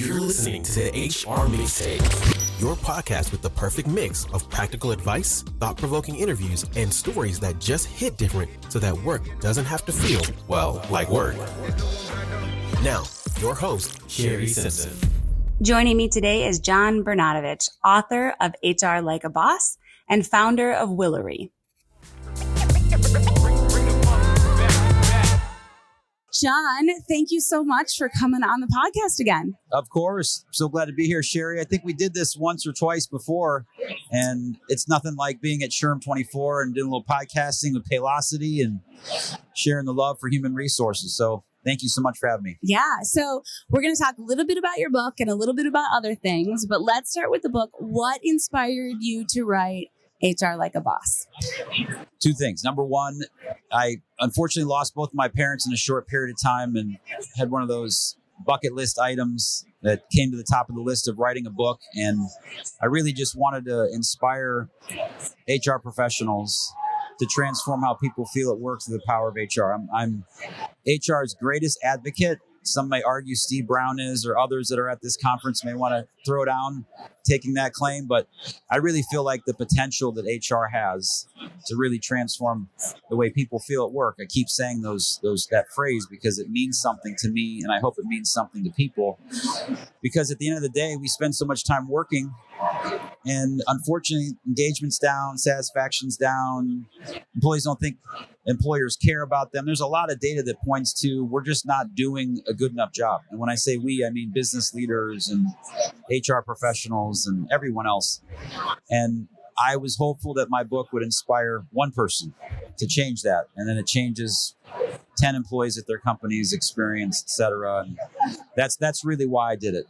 You're listening to the HR Mixtape, your podcast with the perfect mix of practical advice, thought-provoking interviews, and stories that just hit different so that work doesn't have to feel, well, like work. Now, your host, Shari Simpson. Joining me today is John Bernatovicz, author of HR Like a Boss and founder of Willery. John, thank you so much for coming on the podcast again. Of course. So glad to be here, Shari. I think we did this once or twice before, and it's nothing like being at SHRM 24 and doing a little podcasting with Paylocity and sharing the love for human resources. So thank you so much for having me. Yeah. So we're going to talk a little bit about your book and a little bit about other things, but let's start with the book. What inspired you to write HR Like a Boss? Two things. Number one, I unfortunately lost both of my parents in a short period of time and had one of those bucket list items that came to the top of the list of writing a book. And I really just wanted to inspire HR professionals to transform how people feel at work through the power of HR. I'm HR's greatest advocate. Some may argue Steve Brown is, or others that are at this conference may want to throw down taking that claim. But I really feel like the potential that HR has to really transform the way people feel at work. I keep saying that phrase because it means something to me, and I hope it means something to people. Because at the end of the day, we spend so much time working, and unfortunately, engagement's down, satisfaction's down. Employees don't think employers care about them. There's a lot of data that points to we're just not doing a good enough job. And when I say we, I mean business leaders and HR professionals and everyone else. And I was hopeful that my book would inspire one person to change that. And then it changes 10 employees at their company's experience, et cetera. And that's really why I did it.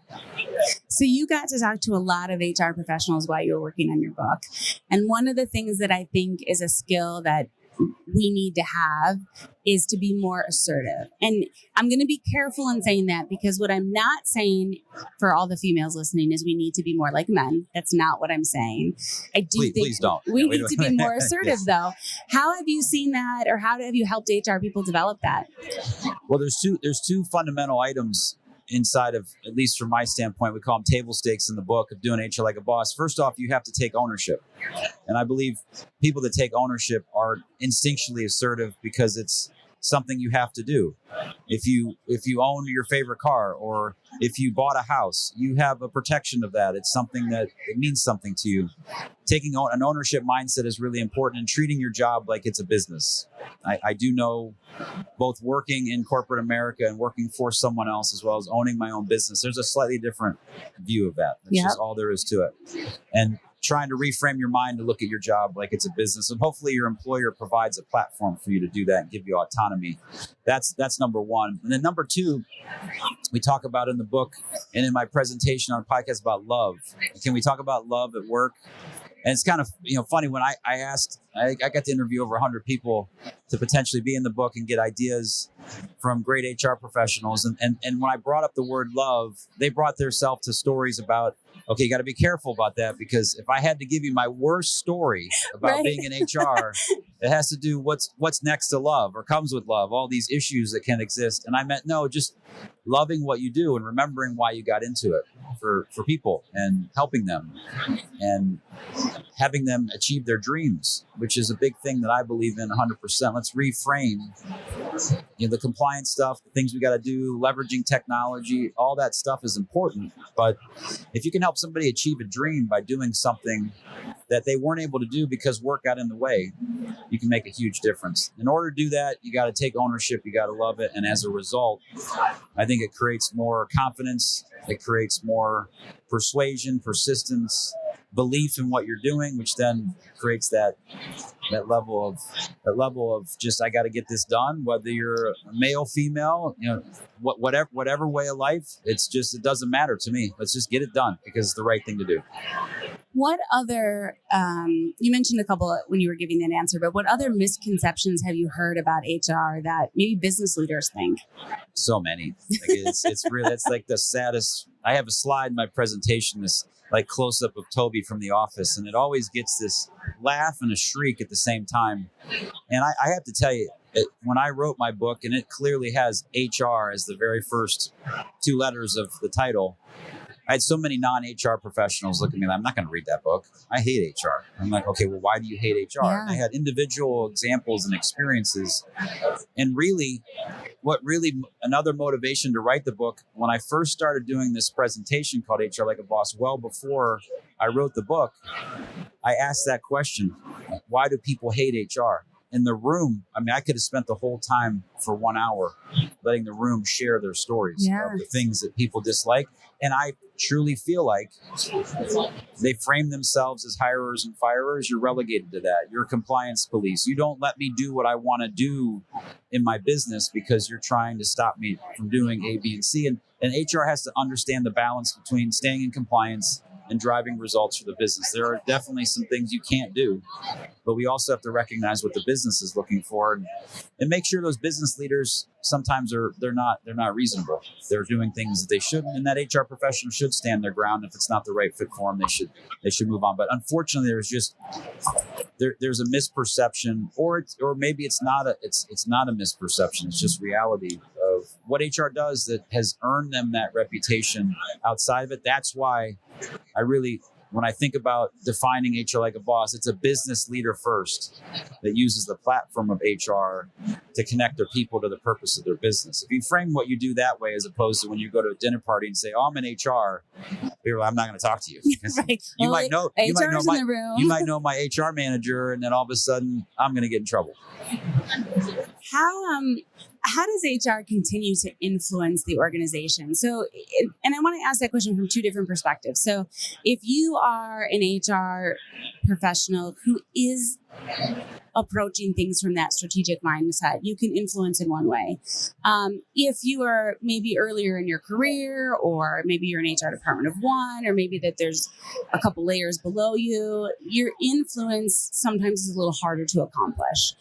So you got to talk to a lot of HR professionals while you were working on your book. And one of the things that I think is a skill that we need to have is to be more assertive. And I'm going to be careful in saying that, because what I'm not saying for all the females listening is we need to be more like men. That's not what I'm saying. I do think please don't. We need to be more assertive, yes. Though. How have you seen that, or how have you helped HR people develop that? Well, there's two fundamental items inside of, at least from my standpoint, we call them table stakes in the book of doing HR Like a Boss. First off, you have to take ownership. And I believe people that take ownership are instinctually assertive because it's something you have to do. If you own your favorite car, or if you bought a house, you have a protection of that. It's something that it means something to you. Taking an ownership mindset is really important, and treating your job like it's a business. I do know, both working in corporate America and working for someone else, as well as owning my own business, there's a slightly different view of that. That's just all there is to it. And trying to reframe your mind to look at your job like it's a business. And hopefully your employer provides a platform for you to do that and give you autonomy. That's number one. And then number two, we talk about in the book and in my presentation on a podcast about love. Can we talk about love at work? And it's kind of funny when I got to interview over 100 people to potentially be in the book and get ideas from great HR professionals. And when I brought up the word love, they brought their self to stories about, okay, you got to be careful about that, because if I had to give you my worst story about being in HR, it has to do what's next to love or comes with love, all these issues that can exist. And I meant, no, just loving what you do and remembering why you got into it for people and helping them and having them achieve their dreams, which is a big thing that I believe in 100%. Let's reframe the compliance stuff, the things we got to do, leveraging technology, all that stuff is important. But if you can help somebody achieve a dream by doing something that they weren't able to do because work got in the way, you can make a huge difference. In order to do that, you got to take ownership, you got to love it. And as a result, I think it creates more confidence, it creates more persuasion, persistence, belief in what you're doing, which then creates that level of just, I got to get this done, whether you're a male, female, whatever way of life. It's just, it doesn't matter to me. Let's just get it done because it's the right thing to do. What other, you mentioned a couple when you were giving that answer, but what other misconceptions have you heard about HR that maybe business leaders think? So many. It's really, it's like the saddest. I have a slide in my presentation, this like close up of Toby from The Office, and it always gets this laugh and a shriek at the same time. And I have to tell you, when I wrote my book, and it clearly has HR as the very first two letters of the title, I had so many non-HR professionals look at me like, I'm not going to read that book. I hate HR. I'm like, okay, well, why do you hate HR? Yeah. And I had individual examples and experiences. And really, another motivation to write the book, when I first started doing this presentation called HR Like a Boss, well before I wrote the book, I asked that question, why do people hate HR? In the room, I mean, I could have spent the whole time for 1 hour letting the room share their stories of the things that people dislike. And I truly feel like they frame themselves as hirers and firers. You're relegated to that. You're compliance police. You don't let me do what I want to do in my business because you're trying to stop me from doing A, B, and C. And HR has to understand the balance between staying in compliance and driving results for the business. There are definitely some things you can't do, but we also have to recognize what the business is looking for and make sure those business leaders sometimes they're not reasonable. They're doing things that they shouldn't, and that HR professional should stand their ground. If it's not the right fit for them, they should move on. But unfortunately, there's a misperception, or maybe it's not a misperception. It's just reality of what HR does that has earned them that reputation outside of it. That's why when I think about defining HR like a boss, it's a business leader first that uses the platform of HR to connect their people to the purpose of their business. If you frame what you do that way, as opposed to when you go to a dinner party and say, "Oh, I'm in HR," people are like, "I'm not going to talk to you." Right. You well, might know you might know my HR manager, and then all of a sudden, I'm going to get in trouble. How does HR continue to influence the organization? So, and I want to ask that question from two different perspectives. So if you are an HR professional who is approaching things from that strategic mindset, you can influence in one way. If you are maybe earlier in your career, or maybe you're an HR department of one, or maybe that there's a couple layers below you, your influence sometimes is a little harder to accomplish.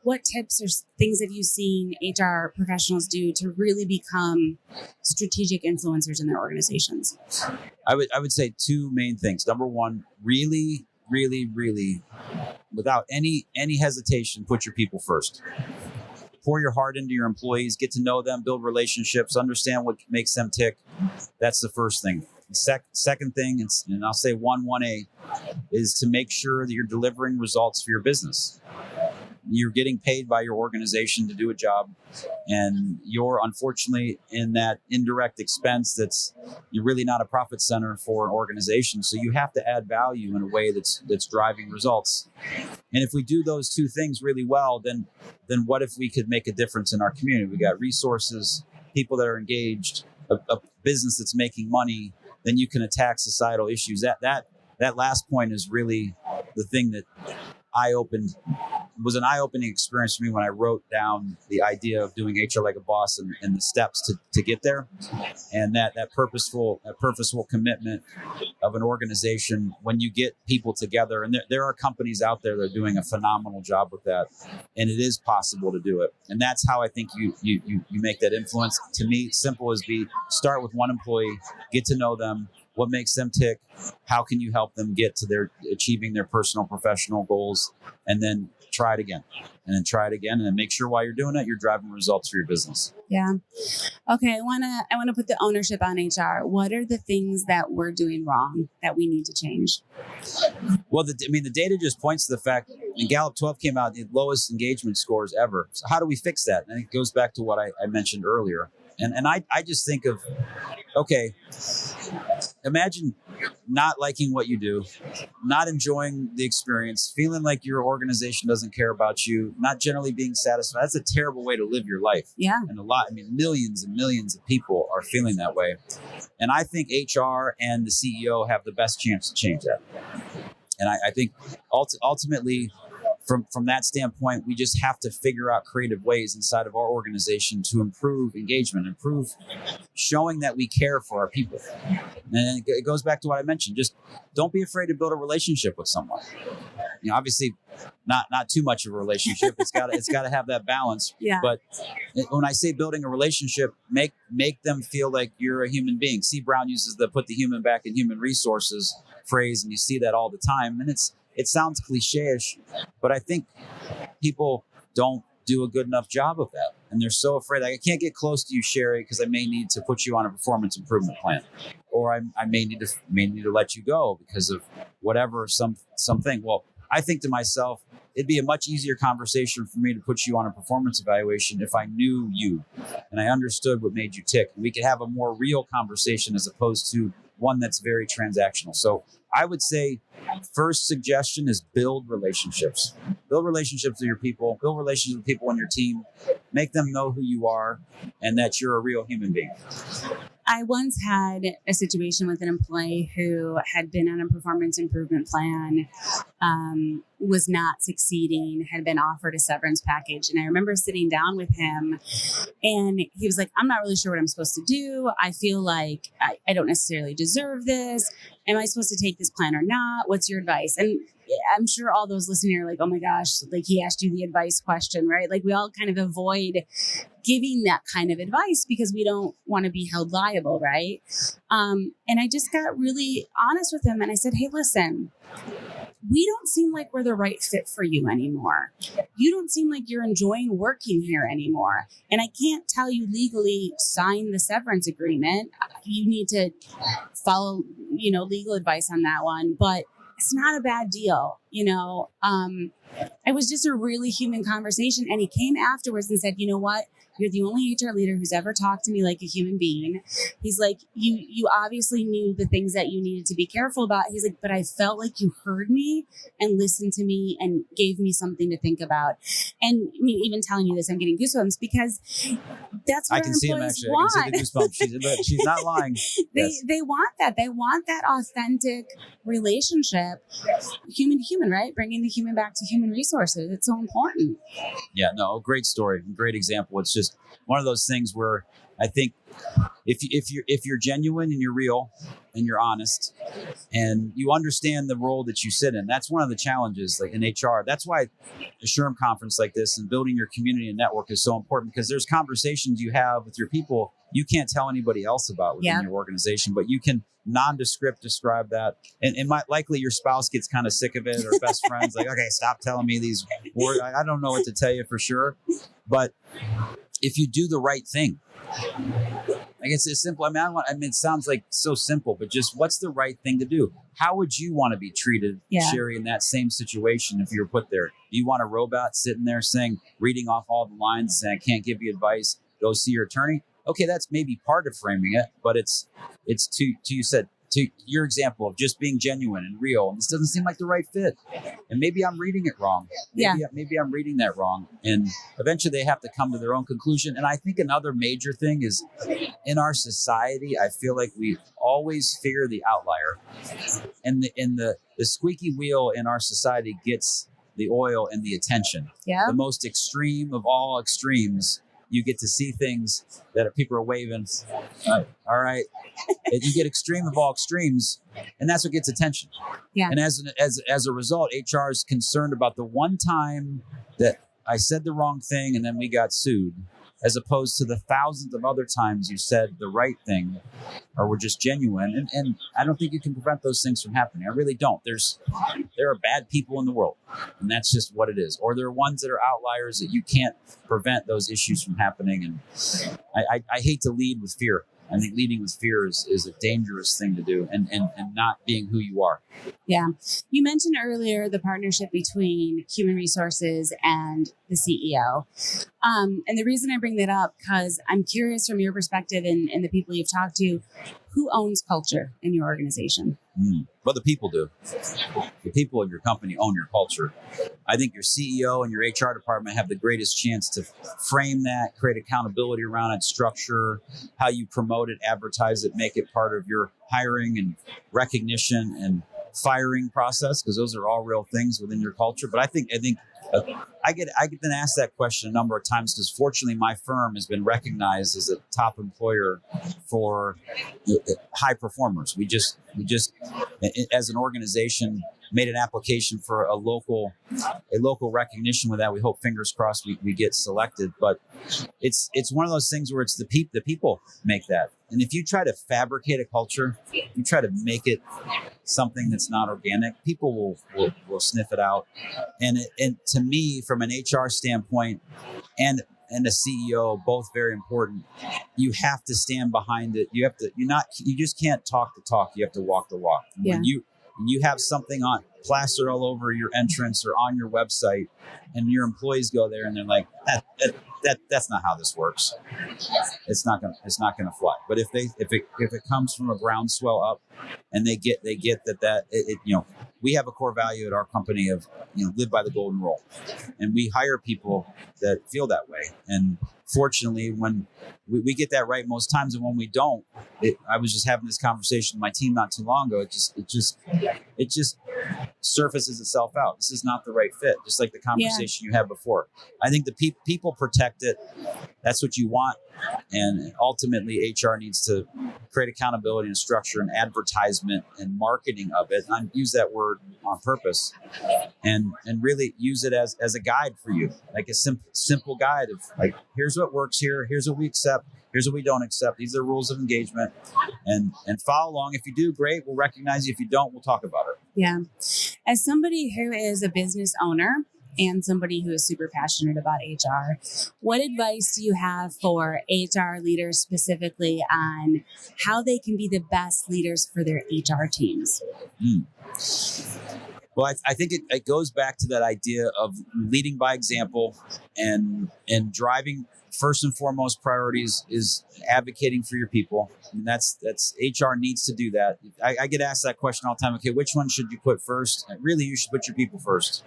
What tips or things have you seen HR professionals do to really become strategic influencers in their organizations? I would say two main things. Number one, really, without any hesitation, put your people first. Pour your heart into your employees, get to know them, build relationships, understand what makes them tick. That's the first thing. The second thing, and I'll say 1A, is to make sure that you're delivering results for your business. You're getting paid by your organization to do a job, and you're unfortunately in that indirect expense you're really not a profit center for an organization. So you have to add value in a way that's driving results. And if we do those two things really well, then what if we could make a difference in our community? We got resources, people that are engaged, a business that's making money. Then you can attack societal issues. That last point is really the thing that was an eye-opening experience for me when I wrote down the idea of doing HR like a boss and the steps to get there, and that purposeful commitment of an organization when you get people together. And there are companies out there that are doing a phenomenal job with that, and it is possible to do it. And that's how I think you make that influence. To me, simple as start with one employee, get to know them. What makes them tick? How can you help them get to achieving their personal, professional goals? And then try it again, and then try it again, and then make sure while you're doing it, you're driving results for your business. Yeah. Okay. I want to put the ownership on HR. What are the things that we're doing wrong that we need to change? Well, the data just points to the fact, and Gallup 12 came out, the lowest engagement scores ever. So how do we fix that? And it goes back to what I mentioned earlier. And I just think of, okay, imagine not liking what you do, not enjoying the experience, feeling like your organization doesn't care about you, not generally being satisfied. That's a terrible way to live your life. Yeah. And millions and millions of people are feeling that way. And I think HR and the CEO have the best chance to change that. And I think ultimately, from that standpoint, we just have to figure out creative ways inside of our organization to improve engagement, improve showing that we care for our people. And it goes back to what I mentioned. Just don't be afraid to build a relationship with someone. Obviously, not too much of a relationship. It's got to have that balance. Yeah. But when I say building a relationship, make them feel like you're a human being. C. Brown uses the "put the human back in human resources" phrase, and you see that all the time. And it sounds cliche-ish, but I think people don't do a good enough job of that. And they're so afraid, like, I can't get close to you, Shari, because I may need to put you on a performance improvement plan, or I may need to let you go because of whatever, something. Well, I think to myself, it'd be a much easier conversation for me to put you on a performance evaluation if I knew you and I understood what made you tick. We could have a more real conversation as opposed to one that's very transactional. So I would say first suggestion is build relationships. Build relationships with your people. Build relationships with people on your team. Make them know who you are and that you're a real human being. I once had a situation with an employee who had been on a performance improvement plan, was not succeeding, had been offered a severance package. And I remember sitting down with him and he was like, I'm not really sure what I'm supposed to do. I feel like I don't necessarily deserve this. Am I supposed to take this plan or not? What's your advice? And I'm sure all those listening are like, oh my gosh, like he asked you the advice question, right? Like we all kind of avoid giving that kind of advice because we don't want to be held liable, right? And I just got really honest with him and I said, hey, listen, we don't seem like we're the right fit for you anymore. You don't seem like you're enjoying working here anymore. And I can't tell you legally sign the severance agreement. You need to follow, legal advice on that one, but it's not a bad deal. It was just a really human conversation. And he came afterwards and said, you know what? You're the only HR leader who's ever talked to me like a human being. He's like, you obviously knew the things that you needed to be careful about. He's like, but I felt like you heard me and listened to me and gave me something to think about. And I mean, even telling you this, I'm getting goosebumps because that's what I can see him actually. Want. I can see the goosebumps. She's not lying. They want that. They want that authentic relationship, human to human, right? Bringing the human back to human resources. It's so important. Yeah, no, great story, great example. It's just one of those things where I think if you're genuine and you're real and you're honest and you understand the role that you sit in, that's one of the challenges like in HR. That's why a SHRM conference like this and building your community and network is so important, because there's conversations you have with your people you can't tell anybody else about within your organization, but you can nondescript describe that. And likely your spouse gets kind of sick of it, or best friends like, okay, stop telling me these words. I don't know what to tell you for sure. But if you do the right thing, I guess it's simple. I mean, it sounds like so simple, but just what's the right thing to do? How would you want to be treated, Shari, in that same situation if you were put there? Do you want a robot sitting there reading off all the lines, saying, I can't give you advice, go see your attorney? Okay, that's maybe part of framing it, but it's to your example of just being genuine and real. And this doesn't seem like the right fit. And maybe I'm reading it wrong. Maybe I'm reading that wrong. And eventually they have to come to their own conclusion. And I think another major thing is in our society, I feel like we always fear the outlier. And the squeaky wheel in our society gets the oil and the attention. Yeah. The most extreme of all extremes. You get to see things that people are waving. All right. You get extreme of all extremes, and that's what gets attention. Yeah. And as a result, HR is concerned about the one time that I said the wrong thing and then we got sued, as opposed to the thousands of other times you said the right thing or were just genuine. And I don't think you can prevent those things from happening. I really don't. There are bad people in the world, and that's just what it is. Or there are ones that are outliers that you can't prevent those issues from happening. And I hate to lead with fear. I think leading with fear is a dangerous thing to do, and not being who you are. Yeah. You mentioned earlier the partnership between human resources and the CEO. And the reason I bring that up, because I'm curious from your perspective and the people you've talked to, who owns culture in your organization? Well, the people do. The people in your company own your culture. I think your CEO and your HR department have the greatest chance to frame that, create accountability around it, structure how you promote it, advertise it, make it part of your hiring and recognition and firing process, because those are all real things within your culture. But I think I get been asked that question a number of times, because fortunately my firm has been recognized as a top employer for high performers. We just as an organization made an application for a local recognition with that. We hope, fingers crossed, we get selected. But it's one of those things where it's the people make that. And if you try to fabricate a culture, you try to make it something that's not organic, people will sniff it out. And to me, from an HR standpoint and a CEO, both very important. You have to stand behind it. You just can't talk the talk. You have to walk the walk. Yeah. When you have something on plastered all over your entrance or on your website, and your employees go there and they're like, that's not how this works. It's not gonna fly. But if it comes from a groundswell up, and they get that we have a core value at our company of live by the golden rule, and we hire people that feel that way. And fortunately, when we get that right most times, and when we don't, I was just having this conversation with my team not too long ago. It just surfaces itself out. This is not the right fit. Just like the conversation you had before. I think the people protect it. That's what you want. And ultimately, HR needs to create accountability and structure and advertisement and marketing of it. And I use that word on purpose, and really use it as a guide for you, like a simple guide of like, here's what works here, here's what we accept, here's what we don't accept. These are rules of engagement, and follow along. If you do, great, we'll recognize you. If you don't, we'll talk about it. Yeah. As somebody who is a business owner and somebody who is super passionate about HR, what advice do you have for HR leaders specifically on how they can be the best leaders for their HR teams? Well, I think it goes back to that idea of leading by example, and driving. First and foremost priorities is advocating for your people. I mean, that's HR needs to do that. I get asked that question all the time. Okay, which one should you put first? Really, you should put your people first.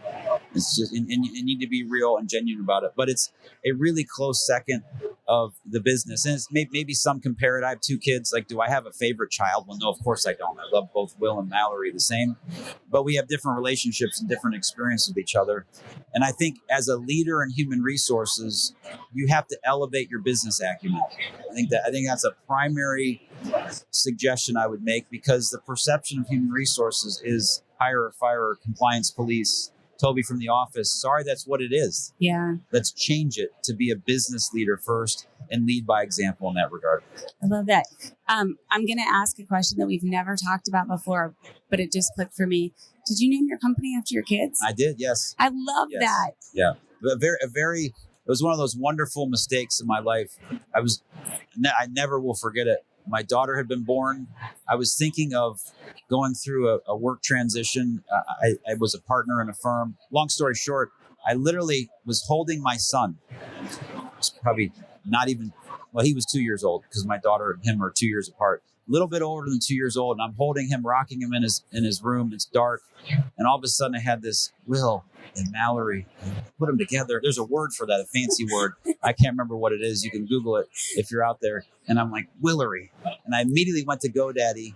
It's just, and you need to be real and genuine about it. But it's a really close second of the business. And it's maybe some compare it. I have 2 kids. Like, do I have a favorite child? Well, no, of course I don't. I love both Will and Mallory the same. But we have different relationships and different experiences with each other. And I think as a leader in human resources, you have to elevate your business acumen. I think that's a primary suggestion I would make, because the perception of human resources is hire or fire, compliance police, Toby from The Office. Sorry, that's what it is. Yeah. Let's change it to be a business leader first and lead by example in that regard. I love that. I'm going to ask a question that we've never talked about before, but it just clicked for me. Did you name your company after your kids? I did, yes. I love that. Yeah. It was one of those wonderful mistakes in my life. I never will forget it. My daughter had been born. I was thinking of going through a work transition. I was a partner in a firm. Long story short, I literally was holding my son. It's probably not even, well, he was 2 years old, because my daughter and him are 2 years apart. A little bit older than 2 years old. And I'm holding him, rocking him in his room. It's dark. And all of a sudden I had this, Will and Mallory, put them together. There's a word for that, a fancy word. I can't remember what it is. You can Google it if you're out there. And I'm like, Willery. And I immediately went to GoDaddy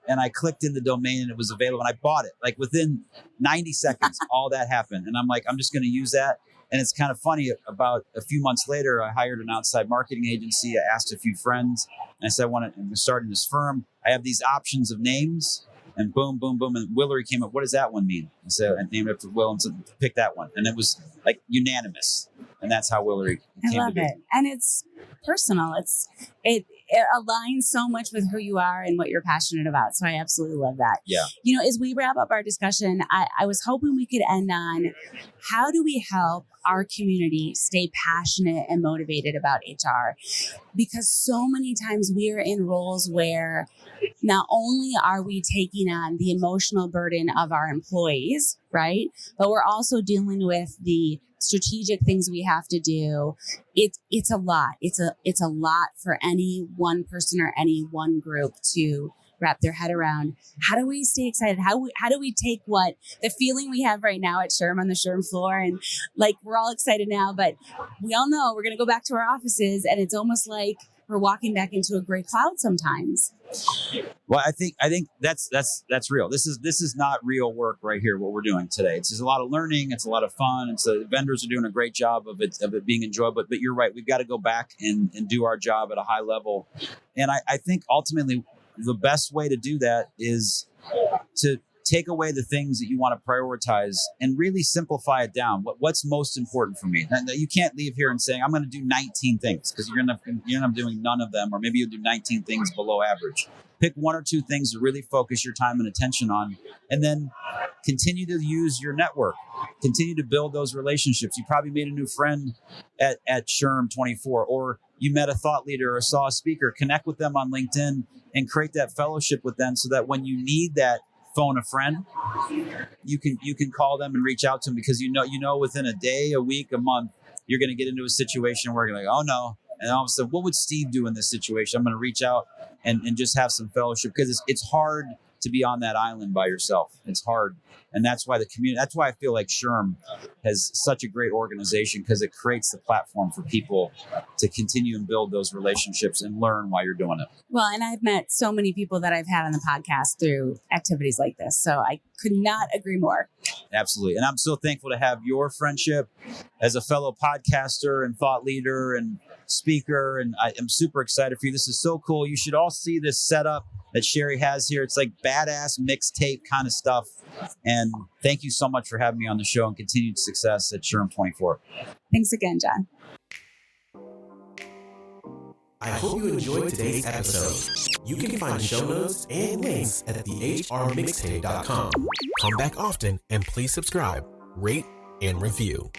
and I clicked in the domain and it was available. And I bought it. Like within 90 seconds, all that happened. And I'm like, I'm just going to use that. And it's kind of funny, about a few months later, I hired an outside marketing agency. I asked a few friends and I said, I'm starting this firm. I have these options of names, and boom, boom, boom. And Willery came up. What does that one mean? And so I named it after Will and said, pick that one. And it was like unanimous. And that's how Willery came I love to be. it. And it's personal. It aligns so much with who you are and what you're passionate about. So I absolutely love that. Yeah. As we wrap up our discussion, I was hoping we could end on, how do we help our community stay passionate and motivated about HR? Because so many times we are in roles where not only are we taking on the emotional burden of our employees, right? But we're also dealing with the strategic things we have to do. It's a lot. It's a lot for any one person or any one group to wrap their head around. How do we stay excited? How do we take what the feeling we have right now at SHRM on the SHRM floor, and like we're all excited now, but we all know we're going to go back to our offices, and it's almost like we're walking back into a gray cloud sometimes. Well, I think that's real. This is not real work right here. What we're doing today. It's just a lot of learning. It's a lot of fun. And so the vendors are doing a great job of it being enjoyable. But you're right. We've got to go back and do our job at a high level. And I think ultimately the best way to do that is to take away the things that you want to prioritize and really simplify it down. What's most important for me? And you can't leave here and saying, I'm going to do 19 things, because you're going to end up doing none of them, or maybe you'll do 19 things below average. Pick one or two things to really focus your time and attention on, and then continue to use your network. Continue to build those relationships. You probably made a new friend at SHRM 24, or you met a thought leader or saw a speaker. Connect with them on LinkedIn and create that fellowship with them, so that when you need that, phone a friend, you can call them and reach out to them, because you know within a day, a week, a month, you're going to get into a situation where you're like, oh no. And all of a sudden, what would Steve do in this situation? I'm going to reach out and just have some fellowship, because it's hard to be on that island by yourself. It's hard. And that's why the community, that's why I feel like SHRM has such a great organization, because it creates the platform for people to continue and build those relationships and learn while you're doing it. Well, and I've met so many people that I've had on the podcast through activities like this. So I could not agree more. Absolutely. And I'm so thankful to have your friendship as a fellow podcaster and thought leader and speaker. And I am super excited for you. This is so cool. You should all see this setup that Shari has here. It's like badass mixtape kind of stuff. And thank you so much for having me on the show, and continued success at SHRM 24. Thanks again, John. I hope you enjoyed today's episode. You can find show notes and links at thehrmixtape.com. Come back often, and please subscribe, rate, and review.